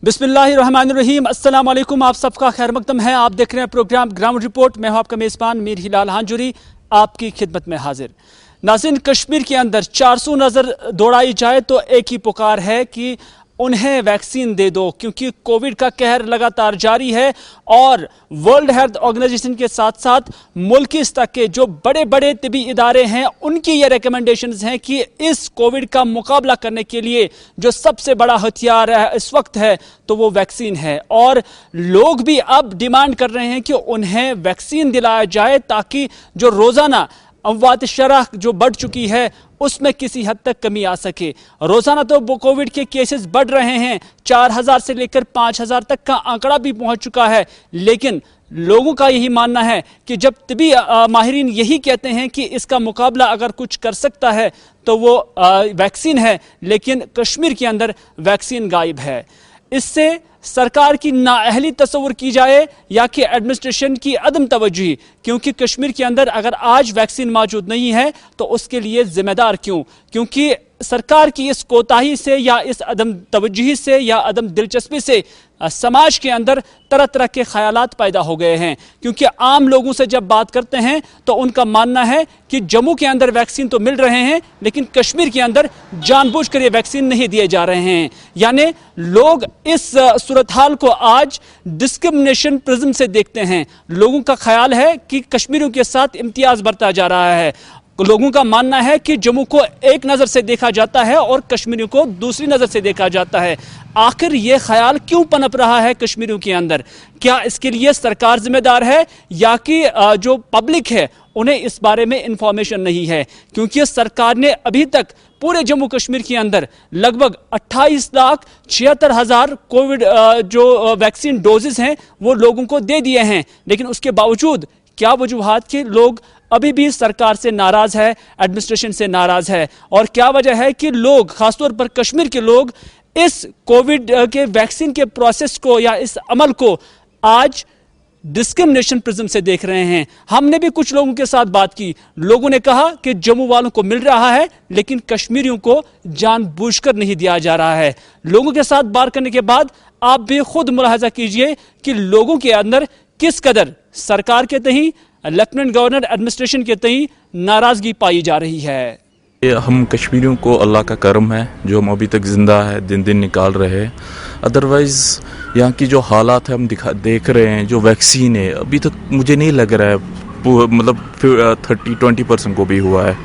बिस्मिल्लाहिर्रहमानिर्रहीम, अस्सलाम वालेकुम। आप सबका खैर मकदम है। आप देख रहे हैं प्रोग्राम ग्राउंड रिपोर्ट। मैं हूं आपका मेज़बान मीर हिलाल हांजुरी, आपकी खिदमत में हाजिर। नाज़रीन, कश्मीर के अंदर 400 नज़र दौड़ाई जाए तो एक ही पुकार है कि उन्हें वैक्सीन दे दो, क्योंकि कोविड का कहर लगातार जारी है और वर्ल्ड हेल्थ ऑर्गेनाइजेशन के साथ साथ मुल्की स्तर के जो बड़े बड़े तिबी इदारे हैं, उनकी ये रिकमेंडेशंस हैं कि इस कोविड का मुकाबला करने के लिए जो सबसे बड़ा हथियार है इस वक्त है तो वो वैक्सीन है। और लोग भी अब डिमांड कर रहे हैं कि उन्हें वैक्सीन दिलाया जाए ताकि जो रोज़ाना अमवात शरह जो बढ़ चुकी है उसमें किसी हद तक कमी आ सके। रोजाना तो कोविड के केसेस बढ़ रहे हैं, 4000 से लेकर 5000 तक का आंकड़ा भी पहुंच चुका है, लेकिन लोगों का यही मानना है कि जब तभी माहिरीन यही कहते हैं कि इसका मुकाबला अगर कुछ कर सकता है तो वो वैक्सीन है, लेकिन कश्मीर के अंदर वैक्सीन गायब है। इससे सरकार की नाअहली तस्वुर की जाए या कि एडमिनिस्ट्रेशन की अदम तवज्जुही, क्योंकि कश्मीर के अंदर अगर आज वैक्सीन मौजूद नहीं है तो उसके लिए जिम्मेदार क्यों? क्योंकि सरकार की इस कोताही से या इस अदम तवज्जुही से या अदम दिलचस्पी से समाज के अंदर तरह तरह के ख्यालात पैदा हो गए हैं। क्योंकि आम लोगों से जब बात करते हैं तो उनका मानना है कि जम्मू के अंदर वैक्सीन तो मिल रहे हैं, लेकिन कश्मीर के अंदर जानबूझकर ये वैक्सीन नहीं दिए जा रहे हैं। यानी लोग इस सूरत हाल को आज डिस्क्रिमिनेशन प्रिज्म से देखते हैं। लोगों का ख्याल है कि कश्मीरियों के साथ इम्तियाज बरता जा रहा है। लोगों का मानना है कि जम्मू को एक नज़र से देखा जाता है और कश्मीरियों को दूसरी नज़र से देखा जाता है। आखिर ये ख्याल क्यों पनप रहा है कश्मीरियों के अंदर? क्या इसके लिए सरकार जिम्मेदार है या कि जो पब्लिक है उन्हें इस बारे में इंफॉर्मेशन नहीं है? क्योंकि सरकार ने अभी तक पूरे जम्मू कश्मीर के अंदर लगभग 28,76,000 कोविड जो वैक्सीन डोजेस हैं वो लोगों को दे दिए हैं, लेकिन उसके बावजूद क्या वजूहात के लोग अभी भी सरकार से नाराज है, एडमिनिस्ट्रेशन से नाराज है? और क्या वजह है कि लोग, खासतौर पर कश्मीर के लोग, इस कोविड के वैक्सीन के प्रोसेस को या इस अमल को आज डिस्क्रिमिनेशन प्रिज्म से देख रहे हैं? हमने भी कुछ लोगों के साथ बात की। लोगों ने कहा कि जम्मू वालों को मिल रहा है लेकिन कश्मीरियों को जानबूझकर नहीं दिया जा रहा है। लोगों के साथ बात करने के बाद आप भी खुद मुलाहजा कीजिए कि लोगों के अंदर किस कदर सरकार के तहीं, लेफ्टिनेंट गवर्नर, एडमिनिस्ट्रेशन के तहीं नाराजगी पाई जा रही है। हम कश्मीरियों को अल्लाह का करम है जो हम अभी तक ज़िंदा है, दिन दिन निकाल रहे हैं। अदरवाइज़ यहाँ की जो हालात है हम देख रहे हैं, जो वैक्सीन है अभी तक मुझे नहीं लग रहा है मतलब 30-20% को भी हुआ है।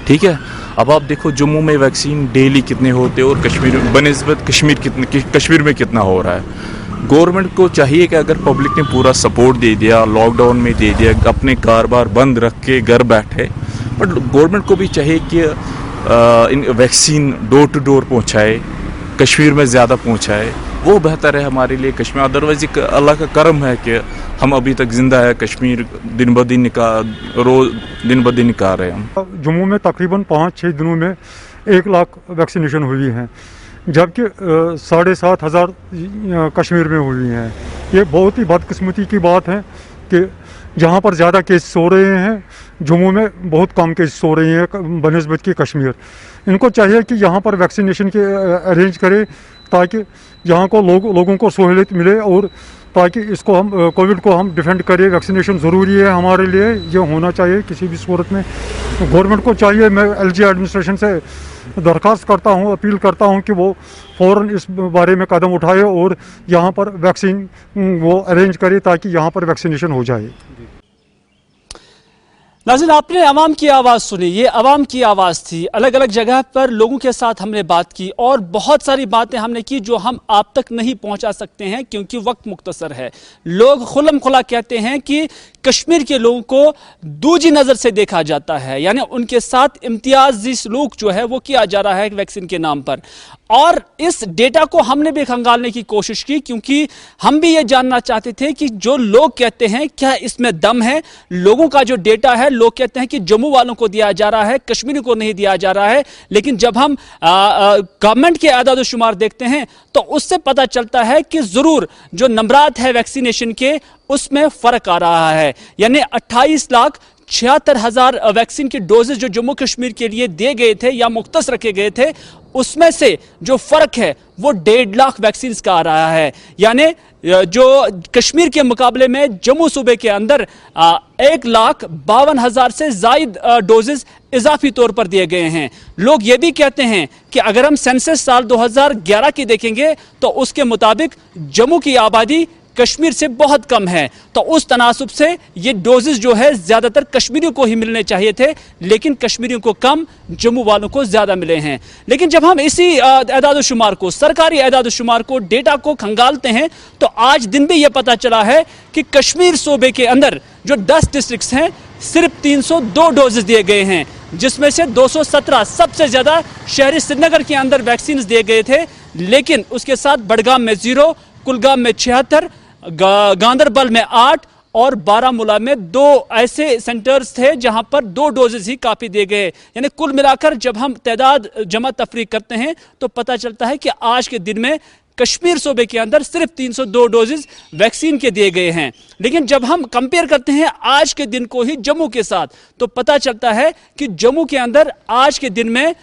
ठीक है, अब आप देखो जम्मू में वैक्सीन डेली कितने होते और कश्मीर बनिस्बत कश्मीर में कितना हो रहा है। गवर्नमेंट को चाहिए कि अगर पब्लिक ने पूरा सपोर्ट दे दिया, लॉकडाउन में दे दिया, अपने कारोबार बंद रख के घर बैठे, बट गवर्नमेंट को भी चाहिए कि इन वैक्सीन डोर टू डोर पहुंचाए, कश्मीर में ज़्यादा पहुंचाए, वो बेहतर है हमारे लिए कश्मीर। अदरवाइज एक अल्लाह का करम है कि हम अभी तक ज़िंदा है, कश्मीर दिन ब दिन निकाल रहे हैं हम। जम्मू में तकरीबन 5-6 दिनों में 1 लाख वैक्सीनेशन हुई है, जबकि 7,500 कश्मीर में हुई हैं। ये बहुत ही बदकिस्मती की बात है कि जहाँ पर ज़्यादा केस हो रहे हैं जम्मू में बहुत कम केस हो रहे हैं बनिस्बत की कश्मीर। इनको चाहिए कि यहाँ पर वैक्सीनेशन के अरेंज करें ताकि यहाँ को लोगों को सहूलियत मिले और ताकि इसको हम कोविड को हम डिफेंड करें। वैक्सीनेशन ज़रूरी है हमारे लिए, ये होना चाहिए किसी भी सूरत में। गवर्नमेंट को चाहिए, मैं एलजी एडमिनिस्ट्रेशन से दरख्वास्त करता हूँ, अपील करता हूँ कि वो फ़ौरन इस बारे में कदम उठाए और यहाँ पर वैक्सीन वो अरेंज करे ताकि यहाँ पर वैक्सीनेशन हो जाए। नाज़रीन, आपने आवाम की आवाज़ सुनी। ये आवाम की आवाज़ थी। अलग अलग जगह पर लोगों के साथ हमने बात की और बहुत सारी बातें हमने की जो हम आप तक नहीं पहुंचा सकते हैं क्योंकि वक्त मुख्तसर है। लोग खुलम खुला कहते हैं कि कश्मीर के लोगों को दूजी नज़र से देखा जाता है, यानी उनके साथ इम्तियाजी सलूक जो है वो किया जा रहा है वैक्सीन के नाम पर। और इस डेटा को हमने भी खंगालने की कोशिश की क्योंकि हम भी ये जानना चाहते थे कि जो लोग कहते हैं क्या इसमें दम है। लोगों का जो डेटा है, लोग कहते हैं कि जम्मू वालों को दिया जा रहा है, कश्मीर को नहीं दिया जा रहा है, लेकिन जब हम गवर्नमेंट के आदाद शुमार देखते हैं तो उससे पता चलता है कि जरूर जो नंबरात है वैक्सीनेशन के उसमें फर्क आ रहा है। यानी 28,76,000 वैक्सीन के डोजेज जो जम्मू कश्मीर के लिए दिए गए थे या मुख्तस रखे गए थे, उसमें से जो फर्क है वो 1.5 लाख वैक्सीन का आ रहा है। यानी जो कश्मीर के मुकाबले में जम्मू सूबे के अंदर 1,52,000 से जायद डोजेस इजाफी तौर पर दिए गए हैं। लोग ये भी कहते हैं कि अगर हम सेंसस साल 2011 की देखेंगे तो उसके मुताबिक जम्मू की आबादी कश्मीर से बहुत कम है, तो उस तनासुब से ये डोजेस जो है ज्यादातर कश्मीरियों को ही मिलने चाहिए थे, लेकिन कश्मीरियों को कम, जम्मू वालों को ज्यादा मिले हैं। लेकिन जब हम इसी एदाद-ओ-शुमार को, सरकारी एदाद-ओ-शुमार को, डेटा को खंगालते हैं तो आज दिन भी यह पता चला है कि कश्मीर सूबे के अंदर जो 10 डिस्ट्रिक्ट्स हैं सिर्फ 302 डोजेस दिए गए हैं, जिसमें से 217 सबसे ज्यादा शहरी श्रीनगर के अंदर वैक्सीन दिए गए थे। लेकिन उसके साथ बडगाम में 0, कुलगाम में 76, गांदरबल में 8 और बारामूला में 2 ऐसे सेंटर्स थे जहां पर 2 डोजेस ही काफी दिए गए। यानी कुल मिलाकर जब हम तादाद जमा तफरीक करते हैं तो पता चलता है कि आज के दिन में कश्मीर सूबे के अंदर सिर्फ 302 डोजेस वैक्सीन के दिए गए हैं। लेकिन जब हम कंपेयर करते हैं आज के दिन को ही जम्मू के साथ तो पता चलता है कि जम्मू के अंदर आज के दिन में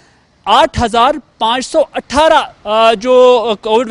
8,518 जो कोविड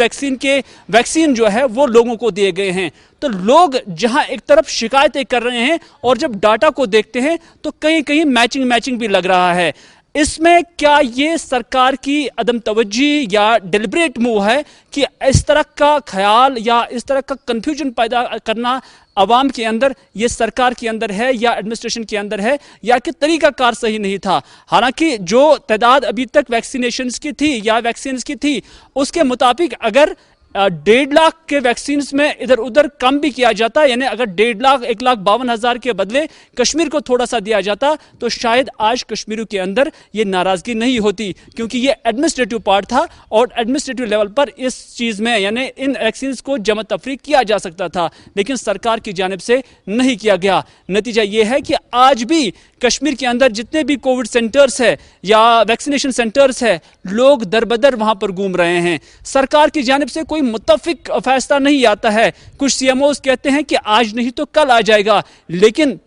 वैक्सीन जो है वो लोगों को दिए गए हैं। तो लोग जहां एक तरफ शिकायतें कर रहे हैं और जब डाटा को देखते हैं तो कहीं कहीं मैचिंग भी लग रहा है। इसमें क्या ये सरकार की अदम तवज्जी या डिलिब्रेट मूव है कि इस तरह का ख्याल या इस तरह का कंफ्यूजन पैदा करना अवाम के अंदर ये सरकार के अंदर है या एडमिनिस्ट्रेशन के अंदर है, या कि तरीकाकार सही नहीं था? हालांकि जो तादाद अभी तक वैक्सीनेशन की थी या वैक्सीन की थी उसके मुताबिक अगर 1.5 लाख के वैक्सीन में इधर उधर कम भी किया जाता, यानी अगर 1.5 लाख 1,52,000 के बदले कश्मीर को थोड़ा सा दिया जाता तो शायद आज कश्मीरियों के अंदर ये नाराजगी नहीं होती, क्योंकि ये एडमिनिस्ट्रेटिव पार्ट था और एडमिनिस्ट्रेटिव लेवल पर इस चीज में यानी इन वैक्सीन को जमा तफरीक किया जा सकता था, लेकिन सरकार की जानिब से नहीं किया गया। नतीजा ये है कि आज भी कश्मीर के अंदर जितने भी कोविड सेंटर्स है या वैक्सीनेशन सेंटर्स है, लोग दरबदर वहां पर घूम रहे हैं। सरकार की जानिब से कोई मुत्तफिक फैसला नहीं आता है। कुछ सीएमओस कहते हैं कि आज नहीं तो कल आ जाएगा, लेकिन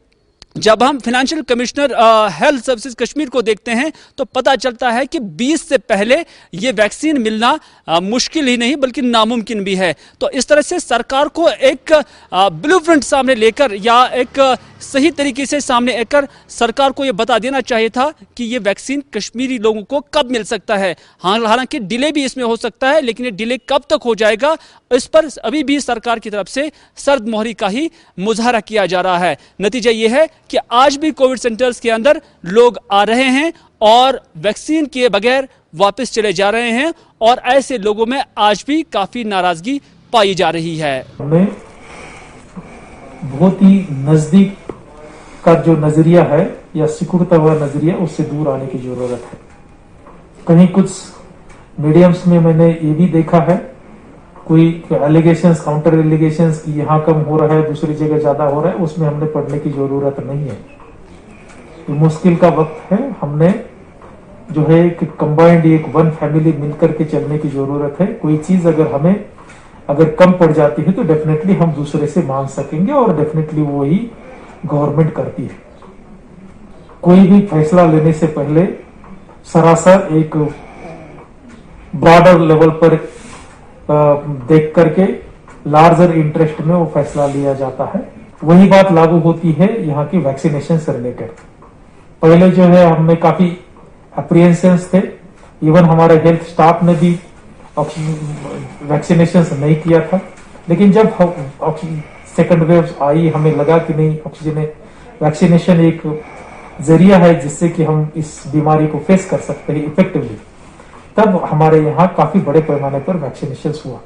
जब हम financial commissioner health services Kashmir को देखते हैं तो पता चलता है कि 20 से पहले ये वैक्सीन मिलना मुश्किल ही नहीं बल्कि नामुमकिन भी है। तो इस तरह से सरकार को एक ब्लूप्रिंट सामने लेकर या एक सही तरीके से सामने आकर सरकार को यह बता देना चाहिए था कि ये वैक्सीन कश्मीरी लोगों को कब मिल सकता है। हालांकि डिले भी इसमें हो सकता है, लेकिन ये डिले कब तक हो जाएगा इस पर अभी भी सरकार की तरफ से सर्द मोहरी का ही मुजाहरा किया जा रहा है। नतीजा ये है कि आज भी कोविड सेंटर्स के अंदर लोग आ रहे हैं और वैक्सीन के बगैर वापस चले जा रहे हैं, और ऐसे लोगों में आज भी काफी नाराजगी पाई जा रही है। हमें बहुत ही नजदीक का जो नजरिया है या सिकुड़ता हुआ नजरिया उससे दूर आने की जरूरत है। कहीं कुछ मीडियम्स में मैंने ये भी देखा है कोई एलिगेशंस, काउंटर एलिगेशंस कि यहाँ कम हो रहा है दूसरी जगह ज्यादा हो रहा है, उसमें हमने पढ़ने की जरूरत नहीं है। तो मुश्किल का वक्त है, हमने जो है कि कंबाइंड एक वन फैमिली मिलकर के चलने की जरूरत है। कोई चीज अगर कम पड़ जाती है तो डेफिनेटली हम दूसरे से मांग सकेंगे और डेफिनेटली वो ही गवर्नमेंट करती है। कोई भी फैसला लेने से पहले सरासर एक ब्रॉडर लेवल पर देख करके लार्जर इंटरेस्ट में वो फैसला लिया जाता है। वही बात लागू होती है यहाँ की वैक्सीनेशन से रिलेटेड। पहले जो है हमें काफी अप्रिहेंशंस थे, इवन हमारे हेल्थ स्टाफ ने भी वैक्सीनेशन नहीं किया था, लेकिन जब सेकंड वेव आई हमें लगा कि नहीं, ऑक्सीजन वैक्सीनेशन एक जरिया है जिससे कि हम इस बीमारी को फेस कर सकते हैं इफेक्टिवली, तब हमारे यहाँ काफी बड़े पैमाने पर वैक्सीनेशन हुआ।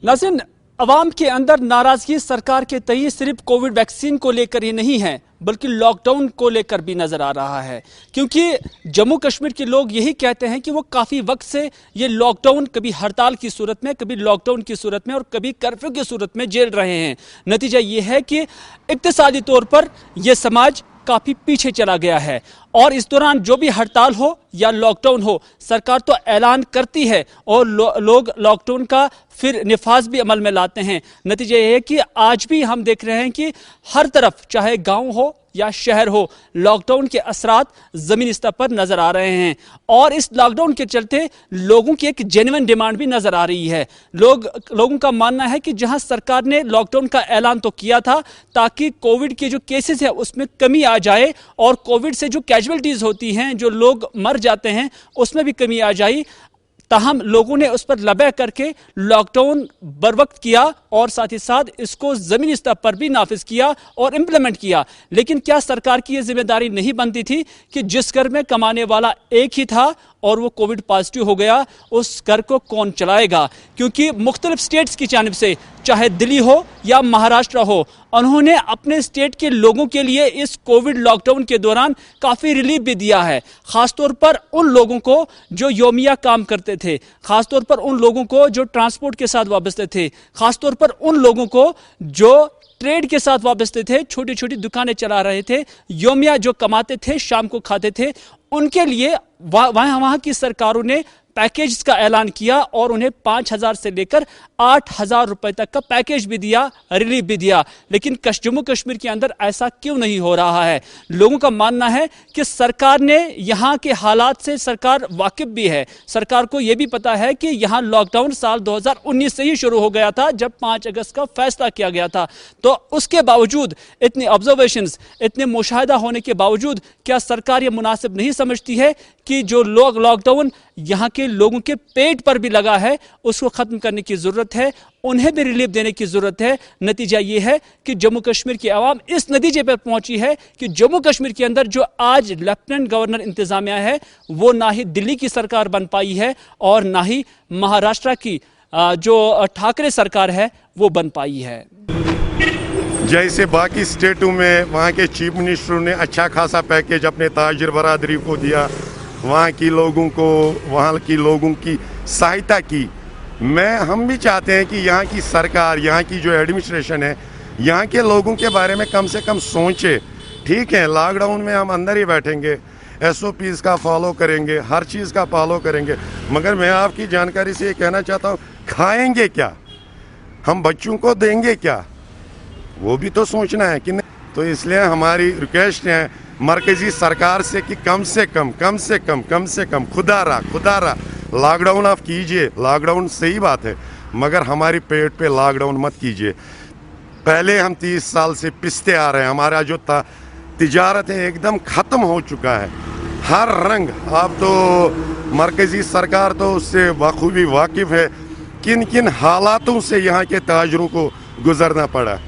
नाज़रीन, अवाम के अंदर नाराजगी सरकार के तय सिर्फ कोविड वैक्सीन को लेकर ही नहीं है बल्कि लॉकडाउन को लेकर भी नजर आ रहा है, क्योंकि जम्मू कश्मीर के लोग यही कहते हैं कि वो काफ़ी वक्त से ये लॉकडाउन कभी हड़ताल की सूरत में, कभी लॉकडाउन की सूरत में और कभी कर्फ्यू की सूरत में झेल रहे हैं। नतीजा ये है कि इक्तिसादी तौर पर यह समाज काफ़ी पीछे चला गया है और इस दौरान जो भी हड़ताल हो या लॉकडाउन हो, सरकार तो ऐलान करती है और लोग लॉकडाउन का फिर निफाज भी अमल में लाते हैं। नतीजा ये है कि आज भी हम देख रहे हैं कि हर तरफ, चाहे गांव हो या शहर हो, लॉकडाउन के असरात जमीनी स्तर पर नजर आ रहे हैं। और इस लॉकडाउन के चलते लोगों की एक जेन्युइन डिमांड भी नजर आ रही है। लोगों का मानना है कि जहां सरकार ने लॉकडाउन का ऐलान तो किया था ताकि कोविड के जो केसेस है उसमें कमी आ जाए और कोविड से जो कैजुअलिटीज होती हैं, जो लोग मर जाते हैं, उसमें भी कमी आ जाए, ताहम लोगों ने उस पर लबैक करके लॉकडाउन बर वक्त किया और साथ ही साथ इसको जमीनी स्तर पर भी नाफिज किया और इंप्लीमेंट किया। लेकिन क्या सरकार की यह जिम्मेदारी नहीं बनती थी कि जिस घर में कमाने वाला एक ही था और वो कोविड पॉजिटिव हो गया, उस घर को कौन चलाएगा? क्योंकि मुख्तलिफ स्टेट्स की जानिब से, चाहे दिल्ली हो या महाराष्ट्र हो, उन्होंने अपने स्टेट के लोगों के लिए इस कोविड लॉकडाउन के दौरान काफ़ी रिलीफ भी दिया है। खासतौर पर उन लोगों को जो योमिया काम करते थे, खासतौर पर उन लोगों को जो ट्रांसपोर्ट के साथ वाबस्ते थे, खासतौर पर उन लोगों को जो ट्रेड के साथ वाबस्ते थे, छोटी छोटी दुकानें चला रहे थे, योमिया जो कमाते थे, शाम को खाते थे, उनके लिए वहां की सरकारों ने पैकेज का ऐलान किया और उन्हें 5,000 से लेकर 8,000 रुपए तक का पैकेज भी दिया, रिलीफ भी दिया। लेकिन जम्मू कश्मीर के अंदर ऐसा क्यों नहीं हो रहा है? लोगों का मानना है कि सरकार ने यहाँ के हालात से सरकार वाकिफ भी है। सरकार को यह भी पता है कि यहाँ लॉकडाउन साल 2019 से ही शुरू हो गया था, जब 5 अगस्त का फैसला किया गया था। तो उसके बावजूद, इतने ऑब्जर्वेशंस, इतने मुशाहिदा होने के बावजूद, क्या सरकार ये मुनासिब नहीं समझती है कि जो लॉकडाउन यहाँ के लोगों के पेट पर भी लगा है, उसको खत्म करने की जरूरत है, उन्हें भी रिलीफ देने की जरूरत है। नतीजा यह है कि जम्मू कश्मीर की आवाम इस नतीजे पर पहुंची है कि जम्मू कश्मीर के अंदर जो आज लेफ्टिनेंट गवर्नर इंतजामिया है, वो ना ही दिल्ली की सरकार बन पाई है और ना ही महाराष्ट्र की जो ठाकरे सरकार है वो बन पाई है। जैसे बाकी स्टेटों में वहाँ के चीफ मिनिस्टरों ने अच्छा खासा पैकेज अपने ताजिर बरादरी को दिया, वहाँ की लोगों को, वहाँ की लोगों की सहायता की। हम भी चाहते हैं कि यहाँ की सरकार, यहाँ की जो एडमिनिस्ट्रेशन है, यहाँ के लोगों के बारे में कम से कम सोचे। ठीक है, लॉकडाउन में हम अंदर ही बैठेंगे, SOPs का फॉलो करेंगे, हर चीज़ का फॉलो करेंगे, मगर मैं आपकी जानकारी से ये कहना चाहता हूँ, खाएंगे क्या, हम बच्चों को देंगे क्या, वो भी तो सोचना है कि नहीं। तो इसलिए हमारी रिक्वेस्ट है मरकजी सरकार से कि कम से कम खुदारा लॉकडाउन आप कीजिए। लॉकडाउन सही बात है, मगर हमारी पेट पे लॉकडाउन मत कीजिए। पहले हम 30 साल से पिसते आ रहे हैं, हमारा जो तिजारत है एकदम ख़त्म हो चुका है, हर रंग। अब तो मरकजी सरकार तो उससे बखूबी वाकिफ़ है किन किन हालातों से यहाँ के ताजरों को गुजरना पड़ा।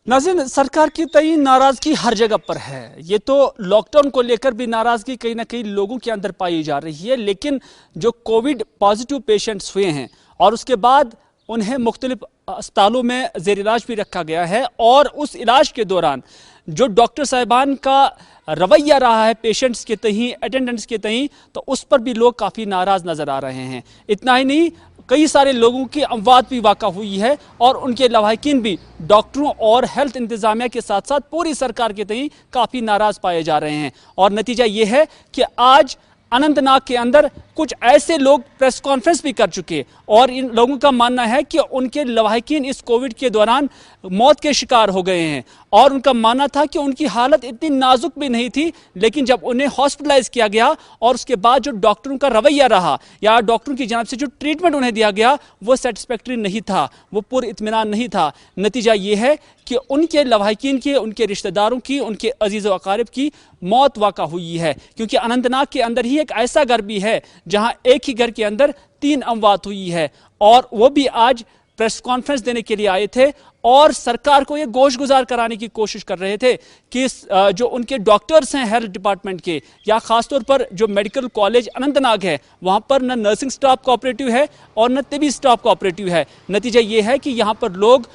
नाज़रीन, सरकार की तई नाराजगी हर जगह पर है। ये तो लॉकडाउन को लेकर भी नाराजगी कहीं ना कहीं लोगों के अंदर पाई जा रही है, लेकिन जो कोविड पॉजिटिव पेशेंट्स हुए हैं और उसके बाद उन्हें मुख्तलिफ अस्पतालों में ज़ेर इलाज भी रखा गया है, और उस इलाज के दौरान जो डॉक्टर साहिबान का रवैया रहा है पेशेंट्स के तहीं, अटेंडेंट्स के तहीं, तो उस पर भी लोग काफ़ी नाराज़ नज़र आ रहे हैं। इतना ही नहीं, कई सारे लोगों की अमवात भी वाक़ा हुई है और उनके लवाहिकीन भी डॉक्टरों और हेल्थ इंतजामिया के साथ साथ पूरी सरकार के तहीं काफ़ी नाराज़ पाए जा रहे हैं। और नतीजा ये है कि आज अनंतनाग के अंदर कुछ ऐसे लोग प्रेस कॉन्फ्रेंस भी कर चुके और इन लोगों का मानना है कि उनके लवाहिकीन इस कोविड के दौरान मौत के शिकार हो गए हैं, और उनका मानना था कि उनकी हालत इतनी नाजुक भी नहीं थी, लेकिन जब उन्हें हॉस्पिटलाइज किया गया और उसके बाद जो डॉक्टरों का रवैया रहा या डॉक्टरों की जानिब से जो ट्रीटमेंट उन्हें दिया गया वो सेटिस्फैक्ट्री नहीं था, वो पूरा इत्मीनान नहीं था। नतीजा ये है कि उनके लवाहिकीन की, उनके रिश्तेदारों की, उनके अजीज़ व अकारिब की मौत वाक़ा हुई है। क्योंकि अनंतनाग के अंदर ही एक ऐसा घर भी है जहां एक ही घर के अंदर 3 अमवात हुई है, और वो भी आज प्रेस कॉन्फ्रेंस देने के लिए आए थे और सरकार को ये गोशगुजार कराने की कोशिश कर रहे थे कि जो उनके डॉक्टर्स हैं हेल्थ डिपार्टमेंट के, या खासतौर पर जो मेडिकल कॉलेज अनंतनाग है, वहाँ पर न नर्सिंग स्टाफ कोऑपरेटिव है और न तिबी स्टाफ कोऑपरेटिव है। नतीजा ये है कि यहाँ पर लोग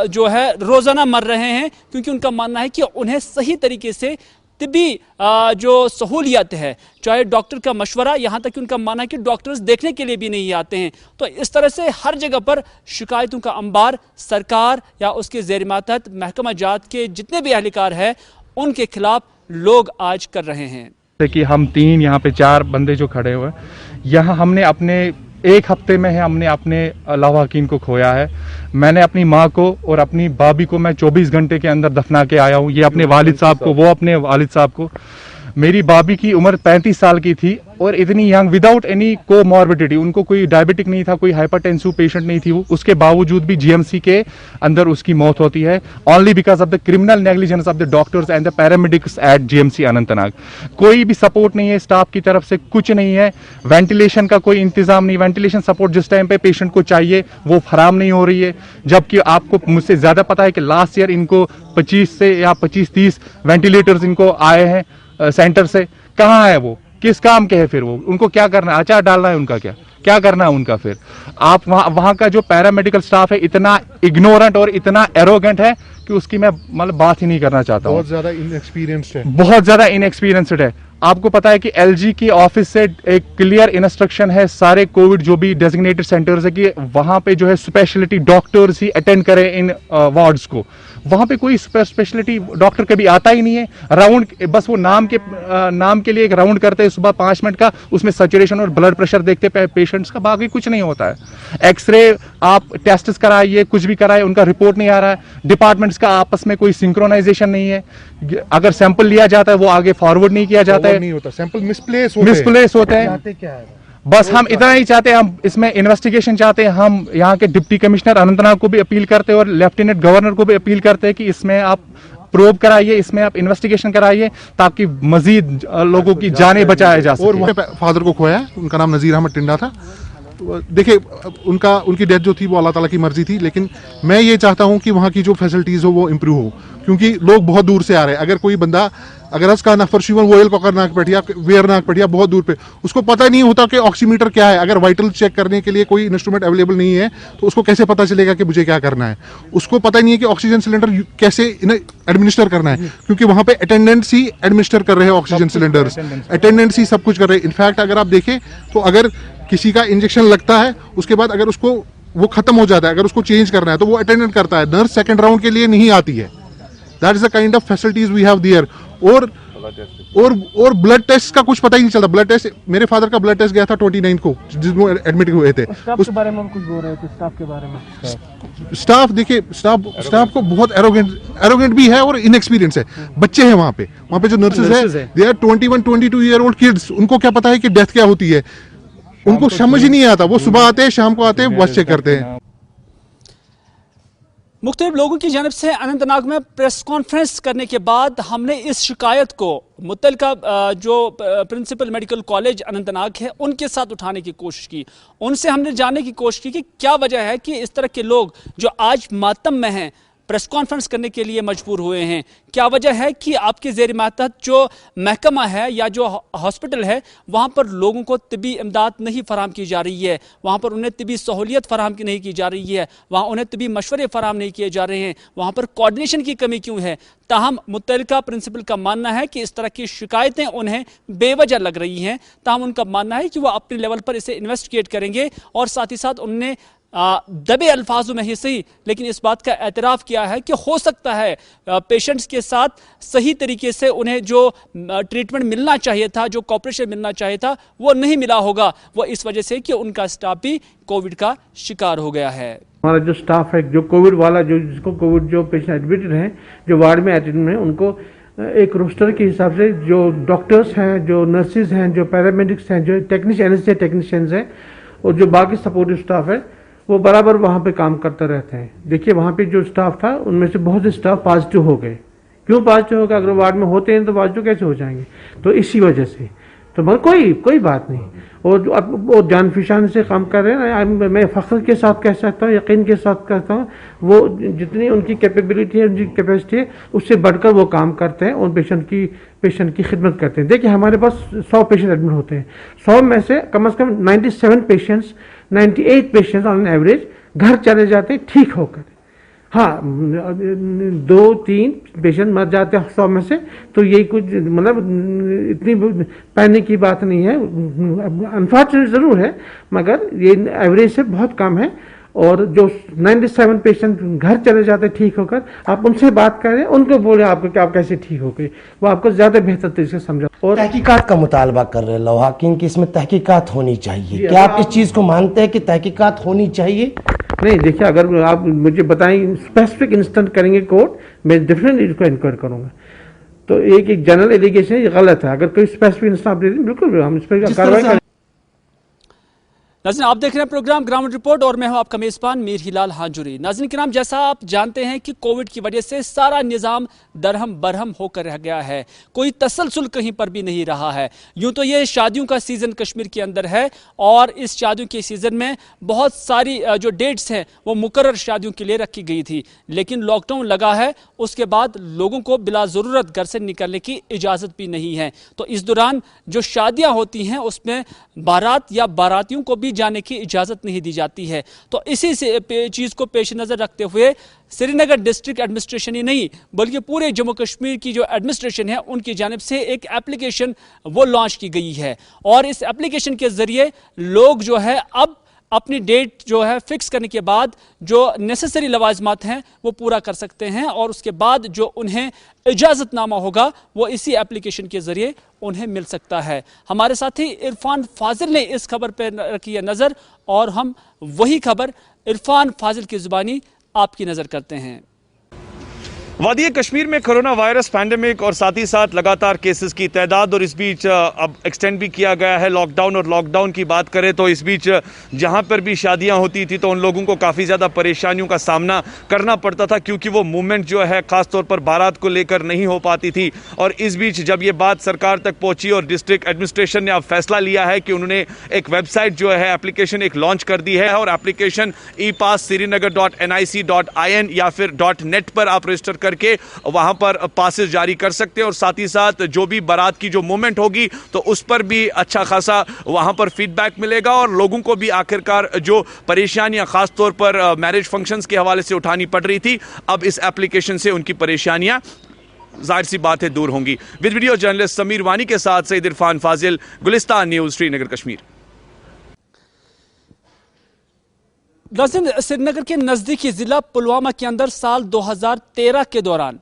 जो है रोज़ाना मर रहे हैं, क्योंकि उनका मानना है कि उन्हें सही तरीके से तिबी जो सहूलियत है, चाहे डॉक्टर का मशवरा, यहाँ तक कि उनका मानना है कि डॉक्टर्स देखने के लिए भी नहीं आते हैं। तो इस तरह से हर जगह पर शिकायतों का अंबार सरकार या उसके ज़ेर मातहत महकमा जात के जितने भी अहलकार हैं उनके खिलाफ लोग आज कर रहे हैं। कि हम 3 यहाँ पे 4 बंदे जो खड़े हुए यहाँ हमने अपने 1 हफ्ते में हमने अपने लवाकिन को खोया है। मैंने अपनी माँ को और अपनी भाभी को मैं 24 घंटे के अंदर दफना के आया हूँ। ये अपने वालिद साहब को, वो अपने वालिद साहब को। मेरी भाभी की उम्र 35 साल की थी और इतनी यंग, विदाउट एनी कोमॉर्बिडिटी, उनको कोई डायबिटिक नहीं था, कोई हाइपरटेंसिव पेशेंट नहीं थी वो, उसके बावजूद भी जीएमसी के अंदर उसकी मौत होती है only because of the criminal negligence of the doctors and the paramedics at GMC Anantnag. कोई भी सपोर्ट नहीं है स्टाफ की तरफ से, कुछ नहीं है। वेंटिलेशन का कोई इंतजाम नहीं, वेंटिलेशन सपोर्ट जिस टाइम पे पेशेंट को चाहिए वो फराम नहीं हो रही है। जबकि आपको मुझसे ज्यादा पता है कि लास्ट ईयर इनको 25 से या 25-30 वेंटिलेटर्स इनको आए हैं सेंटर से। कहाँ है वो, किस काम के है फिर वो, उनको क्या करना है, अचार डालना है उनका, क्या करना है उनका। फिर आप वहां का जो पैरामेडिकल स्टाफ है इतना इग्नोरेंट और इतना एरोगेंट है कि उसकी मैं मतलब बात ही नहीं करना चाहता हूँ। बहुत ज्यादा इनएक्सपीरियंस्ड है, बहुत ज्यादा इनएक्सपीरियंस्ड है। आपको पता है कि एलजी की ऑफिस से एक क्लियर इंस्ट्रक्शन है सारे कोविड जो भी डेजिग्नेटेड सेंटर्स है कि वहां पे जो है स्पेशलिटी डॉक्टर्स ही अटेंड करें इन वार्ड्स को। वहां पे कोई स्पेशलिटी डॉक्टर कभी आता ही नहीं है। राउंड बस वो नाम के लिए एक राउंड करते हैं सुबह 5 मिनट का, उसमें सैचुरेशन और ब्लड प्रेशर देखते हैं पेशेंट्स का, बाकी कुछ नहीं होता है। एक्सरे आप टेस्ट कराइए, कुछ भी कराइए, उनका रिपोर्ट नहीं आ रहा है। डिपार्टमेंट्स का आपस में कोई सिंक्रोनाइजेशन नहीं है। अगर सैंपल लिया जाता है वो आगे फॉरवर्ड नहीं किया जाता है, नहीं होता, सैंपल मिसप्लेस होते हैं। बस हम इतना ही चाहते हैं, हम इसमें इन्वेस्टिगेशन चाहते हैं। हम यहाँ के डिप्टी कमिश्नर अनंतनाग को भी अपील करते हैं और लेफ्टिनेंट गवर्नर को भी अपील करते हैं कि इसमें आप प्रोब कराइए, इसमें आप इन्वेस्टिगेशन कराइए ताकि मजीद लोगों की जानें बचाया जा सके। और फादर को खोया, उनका नाम नजीर अहमद टिंडा था। देखिए उनकी डेथ जो थी वो अल्लाह ताला की मर्जी थी, लेकिन मैं ये चाहता हूँ कि वहाँ की जो फैसिलिटीज हो वो इम्प्रूव हो, क्योंकि लोग बहुत दूर से आ रहे हैं। अगर कोई बंदा अगर उसका नफर शिवन वोयल पकड़नाक पटिया वेयरनाक पटिया बहुत दूर पे, उसको पता नहीं होता कि ऑक्सीमीटर क्या है। अगर वाइटल चेक करने के लिए कोई इंस्ट्रूमेंट अवेलेबल नहीं है तो उसको कैसे पता चलेगा कि मुझे क्या करना है। उसको पता नहीं है कि ऑक्सीजन सिलेंडर कैसे एडमिनिस्टर करना है, क्योंकि वहाँ पे अटेंडेंट्स ही एडमिनिस्टर कर रहे हैं ऑक्सीजन सिलेंडर्स, अटेंडेंट्स ही सब कुछ कर रहे हैं। इनफैक्ट अगर आप देखें तो अगर किसी का इंजेक्शन लगता है उसके बाद अगर उसको वो खत्म हो जाता है, अगर उसको चेंज करना है तो वो अटेंडेंट करता है, नर्स सेकंड राउंड के लिए नहीं आती है। That is the kind of facilities we have there. और ब्लड टेस्ट का कुछ पता ही नहीं चलता। ब्लड टेस्ट, मेरे फादर का ब्लड टेस्ट गया था 29 को जिसमें एडमिट हुए थे। स्टाफ के बारे में हम कुछ बोल रहे थे, स्टाफ के बारे में। स्टाफ देखिए, स्टाफ को बहुत एरोगेंट भी है और इनएक्सपीरियंस है। बच्चे हैं वहाँ पे जो नर्सेज है, they are 21-22 year old kids. उनको क्या पता है कि डेथ क्या होती है, उनको समझ ही नहीं आता। वो सुबह आते हैं, शाम को आते हैं, बस चेक करते हैं। मुख्तलिफ लोगों की जानिब से अनंतनाग में प्रेस कॉन्फ्रेंस करने के बाद हमने इस शिकायत को मुतल्लिका जो प्रिंसिपल मेडिकल कॉलेज अनंतनाग है उनके साथ उठाने की कोशिश की। उनसे हमने जानने की कोशिश की कि क्या वजह है कि इस तरह के लोग जो आज मातम में हैं प्रेस कॉन्फ्रेंस करने के लिए मजबूर हुए हैं। क्या वजह है कि आपके ज़ेर मातहत जो महकमा है या जो हॉस्पिटल है वहाँ पर लोगों को तिबी इमदाद नहीं फराम की जा रही है, वहाँ पर उन्हें तिबी सहूलियत फराम नहीं की जा रही है, वहाँ उन्हें तिबी मशवरे फराम नहीं किए जा रहे हैं, वहाँ पर कोऑर्डिनेशन की कमी क्यों है। ताहम मुतल्लिका प्रिंसिपल का मानना है कि इस तरह की शिकायतें उन्हें बेवजह लग रही हैं। ताहम उनका मानना है कि वह अपने लेवल पर इसे इन्वेस्टिगेट करेंगे और साथ ही साथ उन्होंने दबे अल्फाजों में ही सही लेकिन इस बात का एतराफ़ किया है कि हो सकता है पेशेंट्स के साथ सही तरीके से उन्हें जो ट्रीटमेंट मिलना चाहिए था, जो कॉपरेशन मिलना चाहिए था, वो नहीं मिला होगा। वो इस वजह से कि उनका स्टाफ भी कोविड का शिकार हो गया है। हमारा जो स्टाफ है जो कोविड वाला जिसको कोविड जो पेशेंट एडमिटेड हैं, जो वार्ड में एडमिटेड हैं, उनको एक रोस्टर के हिसाब से जो डॉक्टर्स हैं, जो नर्सिस हैं, जो पैरामेडिक्स हैं, जो टेक्नीशियंस हैं और जो बाकी सपोर्टिव स्टाफ है वो बराबर वहाँ पे काम करते रहते हैं। देखिए वहाँ पे जो स्टाफ था उनमें से बहुत से स्टाफ पॉजिटिव हो गए। क्यों पॉजिटिव होगा? अगर वार्ड में होते हैं तो पॉजिटिव कैसे हो जाएंगे? तो इसी वजह से तो मगर कोई बात नहीं। और जान फिशान से काम कर रहे हैं ना, मैं फख्र के साथ कह सकता हूँ, यकीन के साथ कहता हूँ, वो जितनी उनकी कैपेबिलिटी है, उनकी कैपेसिटी है, उससे बढ़कर वो काम करते हैं और पेशेंट की खिदमत करते हैं। देखिए हमारे पास 100 पेशेंट एडमिट होते हैं, 100 में से कम 98 पेशेंट्स ऑन एवरेज घर चले जाते हैं ठीक होकर। हाँ 2-3 पेशेंट मर जाते हैं 100 में से, तो यही कुछ मतलब इतनी पैनिक की बात नहीं है। अनफॉर्चुनेट ज़रूर है मगर ये एवरेज से बहुत कम है और जो 97 पेशेंट घर चले जाते ठीक होकर, आप उनसे बात करें, उनको बोले आपको कि आप कैसे ठीक हो गए, वो आपको ज्यादा बेहतर तरीके से समझा। और तहकीकात का मुतालबा कर रहे हैं लवाकिन की, इसमें तहकीकात होनी चाहिए। क्या आप इस चीज को मानते हैं कि तहकीकात होनी चाहिए? नहीं, देखिए, अगर आप मुझे बताएं स्पेसिफिक इंस्टेंट करेंगे कोर्ट, मैं डेफिनेटली इसको इंक्वायर करूंगा। तो एक जनरल एलिगेशन ये गलत है। अगर कोई स्पेसिफिक इंस्टेंट आप दे दें, बिल्कुल हम इस पर कार्रवाई करें। नाज़रीन, आप देख रहे हैं प्रोग्राम ग्राउंड रिपोर्ट और मैं हूं आपका मेज़बान मीर हिलाल हांजुरी। नाज़रीन के नाम, जैसा आप जानते हैं कि कोविड की वजह से सारा निज़ाम दरहम बरहम होकर रह गया है, कोई तसलसल कहीं पर भी नहीं रहा है। यूं तो ये शादियों का सीज़न कश्मीर के अंदर है और इस शादियों के सीज़न में बहुत सारी जो डेट्स हैं वो मुकर्रर शादियों के लिए रखी गई थी, लेकिन लॉकडाउन लगा है, उसके बाद लोगों को बिला ज़रूरत घर से निकलने की इजाज़त भी नहीं है। तो इस दौरान जो शादियाँ होती हैं उसमें बारात या बारातियों को भी जाने की इजाज़त नहीं दी जाती है। तो इसी से चीज़ को पेश नज़र रखते हुए श्रीनगर डिस्ट्रिक्ट एडमिनिस्ट्रेशन ही नहीं बल्कि पूरे जम्मू कश्मीर की जो एडमिनिस्ट्रेशन है उनकी जानिब से एक एप्लीकेशन वो लॉन्च की गई है और इस एप्लीकेशन के ज़रिए लोग जो है अब अपनी डेट जो है फिक्स करने के बाद जो नेसेसरी लवाजमात हैं वो पूरा कर सकते हैं और उसके बाद जो उन्हें इजाज़तनामा होगा वो इसी एप्लीकेशन के ज़रिए उन्हें मिल सकता है। हमारे साथी इरफान फाजिल ने इस खबर पर रखी है नज़र और हम वही खबर इरफान फाजिल की ज़ुबानी आपकी नज़र करते हैं। वादी कश्मीर में कोरोना वायरस पैंडेमिक और साथ ही साथ लगातार केसेस की तादाद और इस बीच अब एक्सटेंड भी किया गया है लॉकडाउन। और लॉकडाउन की बात करें तो इस बीच जहां पर भी शादियां होती थी तो उन लोगों को काफ़ी ज़्यादा परेशानियों का सामना करना पड़ता था क्योंकि वो मूवमेंट जो है ख़ास तौर पर बारात को लेकर नहीं हो पाती थी। और इस बीच जब ये बात सरकार तक पहुंची और डिस्ट्रिक्ट एडमिनिस्ट्रेशन ने अब फैसला लिया है कि उन्होंने एक वेबसाइट जो है एप्लीकेशन एक लॉन्च कर दी है और एप्लीकेशन epass.srinagar.nic.in या फिर .net पर आप रजिस्टर करके वहां पर पासेस जारी कर सकते हैं और साथ ही साथ जो भी बारात की जो मूवमेंट होगी तो उस पर भी अच्छा खासा वहां पर फीडबैक मिलेगा और लोगों को भी आखिरकार जो परेशानियां खास तौर पर मैरिज फंक्शंस के हवाले से उठानी पड़ रही थी अब इस एप्लीकेशन से उनकी परेशानियां जाहिर सी बात है दूर होंगी। विद वीडियो जर्नलिस्ट समीर वानी के साथ सईद इरफान फाजिल, गुलिस्तान न्यूज, श्रीनगर कश्मीर। श्रीनगर के नज़दीकी ज़िला पुलवामा के अंदर साल 2013 के दौरान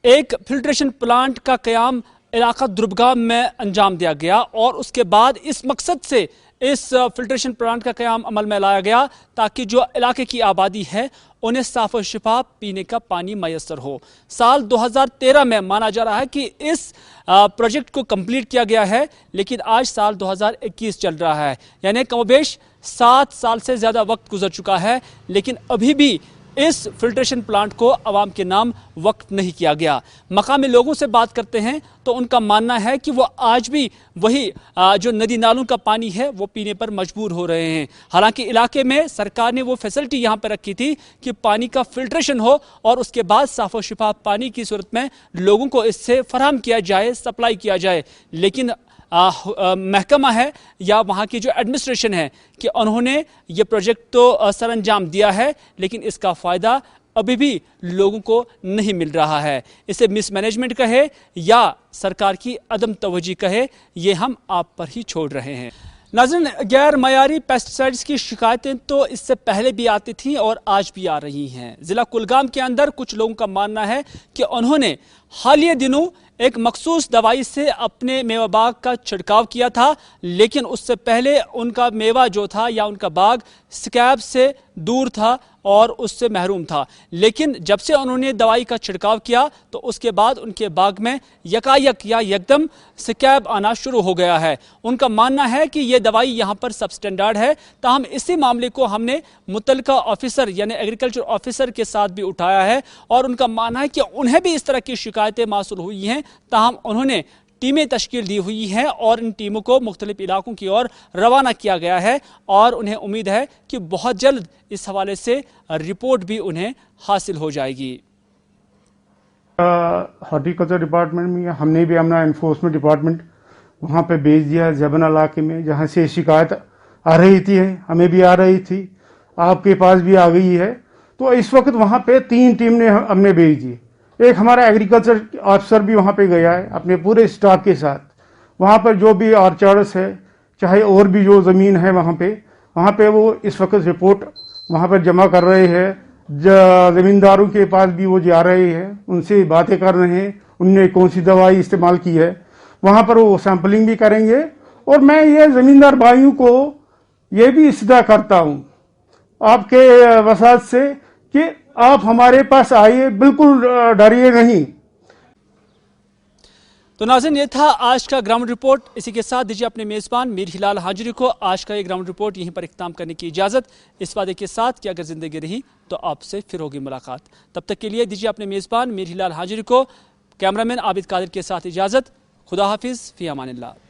एक फिल्ट्रेशन प्लांट का क़याम इलाका दुर्बगाम में अंजाम दिया गया और उसके बाद इस मकसद से इस फिल्ट्रेशन प्लांट का क़याम अमल में लाया गया ताकि जो इलाके की आबादी है उन्हें साफ और शिफाफ पीने का पानी मैसर हो। साल 2013 में माना जा रहा है कि इस प्रोजेक्ट को कंप्लीट किया गया है, लेकिन आज साल 2021 चल रहा है, यानी कमोबेश 7 साल से ज़्यादा वक्त गुजर चुका है, लेकिन अभी भी इस फिल्ट्रेशन प्लांट को आवाम के नाम वक्त नहीं किया गया। मकामी लोगों से बात करते हैं तो उनका मानना है कि वो आज भी वही जो नदी नालों का पानी है वो पीने पर मजबूर हो रहे हैं। हालांकि इलाके में सरकार ने वो फैसिलिटी यहाँ पर रखी थी कि पानी का फिल्ट्रेशन हो और उसके बाद साफ और शिफाफ पानी की सूरत में लोगों को इससे फराहम किया जाए, सप्लाई किया जाए, लेकिन महकमा है या वहाँ की जो एडमिनिस्ट्रेशन है कि उन्होंने ये प्रोजेक्ट तो सरअंजाम दिया है लेकिन इसका फ़ायदा अभी भी लोगों को नहीं मिल रहा है। इसे मिसमैनेजमेंट कहे या सरकार की अदम तवज्जो कहे, ये हम आप पर ही छोड़ रहे हैं। नाज़रीन, गैर मयारी पेस्टिसाइड्स की शिकायतें तो इससे पहले भी आती थीं और आज भी आ रही हैं। ज़िला कुलगाम के अंदर कुछ लोगों का मानना है कि उन्होंने हालिया दिनों एक मखसूस दवाई से अपने मेवा बाग का छिड़काव किया था, लेकिन उससे पहले उनका मेवा जो था या उनका बाग स्कैब से दूर था और उससे महरूम था। लेकिन जब से उन्होंने दवाई का छिड़काव किया तो उसके बाद उनके बाग में यकायक या एकदम स्कैब आना शुरू हो गया है। उनका मानना है कि ये दवाई यहाँ पर सब स्टैंडर्ड है, ताहम इसी मामले को हमने मुतलका ऑफिसर यानी एग्रीकल्चर ऑफिसर के साथ भी उठाया है और उनका मानना है कि उन्हें भी इस तरह की शिकायतें मासूल हुई हैं, ताहम उन्होंने टीमें तश्कील दी हुई हैं और इन टीमों को मुख्तलिफ इलाकों की ओर रवाना किया गया है और उन्हें उम्मीद है कि बहुत जल्द इस हवाले से रिपोर्ट भी उन्हें हासिल हो जाएगी। हॉर्टिकल्चर डिपार्टमेंट में हमने भी अपना एनफोर्समेंट डिपार्टमेंट वहाँ पे भेज दिया जबन इलाके में, जहाँ से शिकायत आ रही थी, हमें भी आ रही थी, आपके पास भी आ गई है। तो इस वक्त वहाँ पे 3 टीम ने हमने भेज दी। एक हमारा एग्रीकल्चर ऑफिसर भी वहाँ पे गया है अपने पूरे स्टाफ के साथ। वहाँ पर जो भी ऑर्चार्ड्स है चाहे और भी जो ज़मीन है वहाँ पे वो इस वक्त रिपोर्ट वहाँ पर जमा कर रहे हैं। जमींदारों के पास भी वो जा रहे हैं, उनसे बातें कर रहे हैं, उनने कौन सी दवाई इस्तेमाल की है, वहाँ पर वो सैंपलिंग भी करेंगे। और मैं ये जमींदार भाइयों को ये भी इस्तेदा करता हूँ आपके वसात से कि आप हमारे पास आइए, बिल्कुल डरिए नहीं। तो नाज़रीन, ये था आज का ग्राउंड रिपोर्ट। इसी के साथ दीजिए अपने मेज़बान मीर हिलाल हाजिरी को आज का ये ग्राउंड रिपोर्ट यहीं पर इख्तिताम करने की इजाज़त, इस वादे के साथ कि अगर ज़िंदगी रही तो आपसे फिर होगी मुलाकात। तब तक के लिए दीजिए अपने मेज़बान मीर हिलाल हाजिरी को कैमरामैन आबिद कादिर के साथ इजाज़त। खुदा हाफिज़, फ़ी अमानिल्लाह।